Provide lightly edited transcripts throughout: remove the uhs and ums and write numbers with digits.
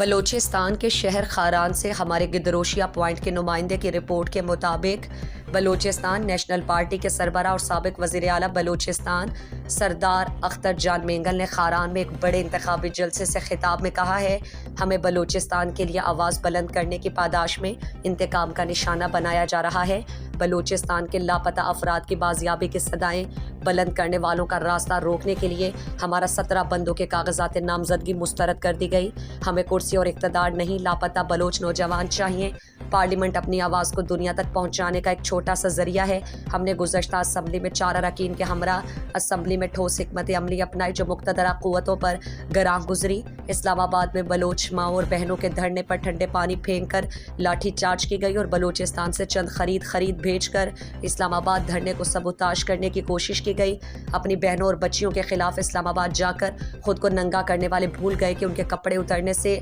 بلوچستان کے شہر خاران سے ہمارے گدروشیا پوائنٹ کے نمائندے کی رپورٹ کے مطابق بلوچستان نیشنل پارٹی کے سربراہ اور سابق وزیر اعلیٰ بلوچستان سردار اختر جان مینگل نے خاران میں ایک بڑے انتخابی جلسے سے خطاب میں کہا ہے، ہمیں بلوچستان کے لیے آواز بلند کرنے کی پاداش میں انتقام کا نشانہ بنایا جا رہا ہے۔ بلوچستان کے لاپتہ افراد کی بازیابی کی صدائیں بلند کرنے والوں کا راستہ روکنے کے لیے ہمارا 17 بندوں کے کاغذات نامزدگی مسترد کر دی گئی۔ ہمیں کرسی اور اقتدار نہیں، لاپتہ بلوچ نوجوان چاہیے۔ پارلیمنٹ اپنی آواز کو دنیا تک پہنچانے کا ایک چھوٹا سا ذریعہ ہے۔ ہم نے گزشتہ اسمبلی میں 4 اراکین کے ہمراہ اسمبلی میں ٹھوس حکمت عملی اپنائی جو مقتدرہ قوتوں پر گراں گزری۔ اسلام آباد میں بلوچ ماؤں اور بہنوں کے دھرنے پر ٹھنڈے پانی پھینک کر لاٹھی چارج کی گئی اور بلوچستان سے چند خرید بھیج کر اسلام آباد دھرنے کو سبوتاژ کرنے کی کوشش کی گئی۔ اپنی بہنوں اور بچیوں کے خلاف اسلام آباد جا کر خود کو ننگا کرنے والے بھول گئے کہ ان کے کپڑے اترنے سے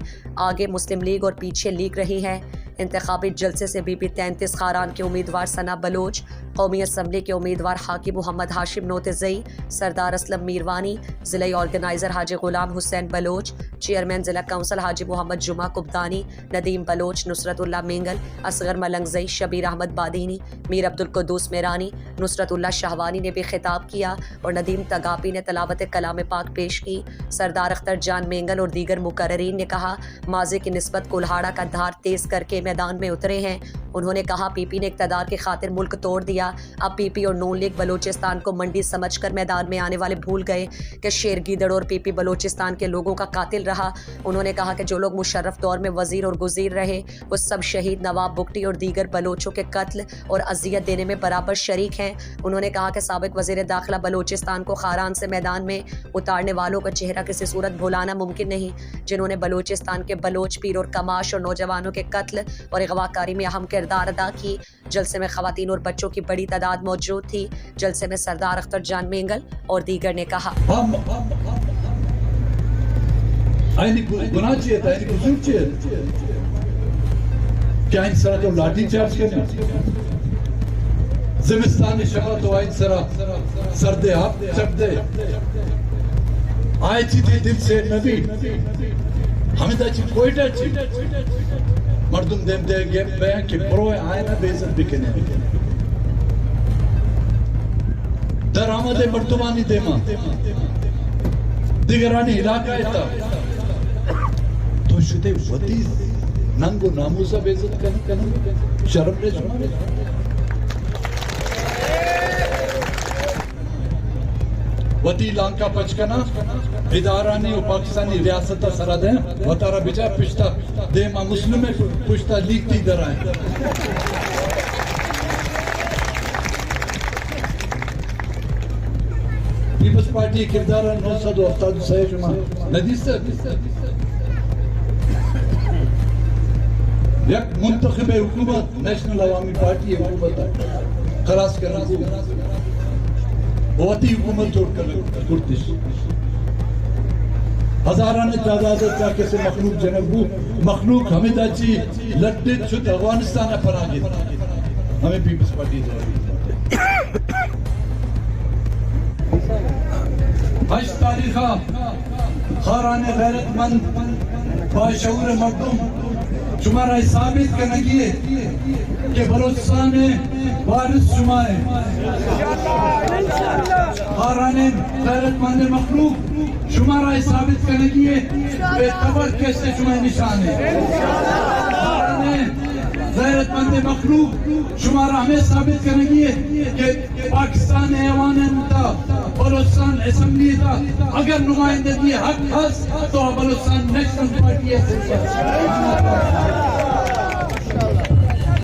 آگے مسلم لیگ اور پیچھے لیگ رہی ہے۔ انتخابی جلسے سے بی پی 33 خاران کے امیدوار ثنا بلوچ، قومی اسمبلی کے امیدوار حاکم محمد ہاشم نوتزئی، سردار اسلم میروانی، ضلعی آرگنائزر حاجی غلام حسین بلوچ، چیئرمین ضلع کونسل حاجی محمد جمعہ کبدانی، ندیم بلوچ، نصرت اللہ مینگل، اصغر ملنگزئی، شبیر احمد بادینی، میر عبدالقدوس میرانی، نصرت اللہ شہوانی نے بھی خطاب کیا اور ندیم تگاپی نے تلاوت کلام پاک پیش کی۔ سردار اختر جان مینگل اور دیگر مقررین نے کہا، ماضی کی نسبت کولہاڑا کا دھار تیز کر کے میدان میں اترے ہیں۔ انہوں نے کہا پی پی نے اقتدار کی خاطر ملک توڑ دیا، اب پی پی اور نون لیگ بلوچستان کو منڈی سمجھ کر میدان میں آنے والے بھول گئے کہ شیر گیدڑ اور پی پی بلوچستان کے لوگوں کا قاتل رہا۔ انہوں نے کہا کہ جو لوگ مشرف دور میں وزیر اور گزیر رہے وہ سب شہید نواب بگٹی اور دیگر بلوچوں کے قتل اور اذیت دینے میں برابر شریک ہیں۔ انہوں نے کہا کہ سابق وزیر داخلہ بلوچستان کو خاران سے میدان میں اتارنے والوں کا چہرہ کسی صورت بھلانا ممکن نہیں، جنہوں نے بلوچستان کے بلوچ پیر اور کماش اور نوجوانوں کے قتل اور اغوا کاری میں اہم کردار ادا کی۔ جلسے میں خواتین اور بچوں کی بڑی تعداد موجود تھی۔ جلسے میں سردار اختر جان مینگل اور دیگر نے کہا، کیا ان سرا تو لاٹھی چارج کرنا، زمستان شبہ تو آئین سرا سردے آپ چپ دے آئے چیتے دل سے نبی ہمیں دا چی کوئی ڈا چی مردم دیم دے گیم بیان کی پروئے آئینہ بیزت بکنے در آمد مردمانی دیما دیگرانی علاقہ ایتا تو شدے ودیز ننگو ناموسا بیزت کرنے شرم لے شمارے وطی لانکا پچکنا ادارانی و پاکستانی ریاستہ سرد ہیں وطارہ بجا پشتا دیما مسلم پشتا لیگتی در آئیں۔ پیپلز پارٹی کردارہ 976 شما ندیس سے یک منتخب حکومت نیشنل عوامی پارٹی حکومت خلاص کرنا بہت ہی حکومت جوڑ کر کرتش ہزاران تعداد تاکہ سے مخلوق جنگو مخلوق ہمیں دا چی لڑتے چھت افغانستان پر آگے ہمیں پیپلز پارٹی دے 8 تاریخہ خاران غیرت مند باشعور مردم شمارہ ثابت کرنے کیے کہ بلوچستان وارث شما ہے، خاران غیرت مند مخلوق شمارہ ثابت کرنے کیے بے خبر کیسے شما نشان ہے، خاران غیرت مند مخلوق شمارہ ہمیں ثابت کرنے کیے کہ پاکستان ایوان انتا بلوچستان اسمبلی تھا اگر نمائندگی حق ہے تو بلوچستان نیشنل پارٹی ہے۔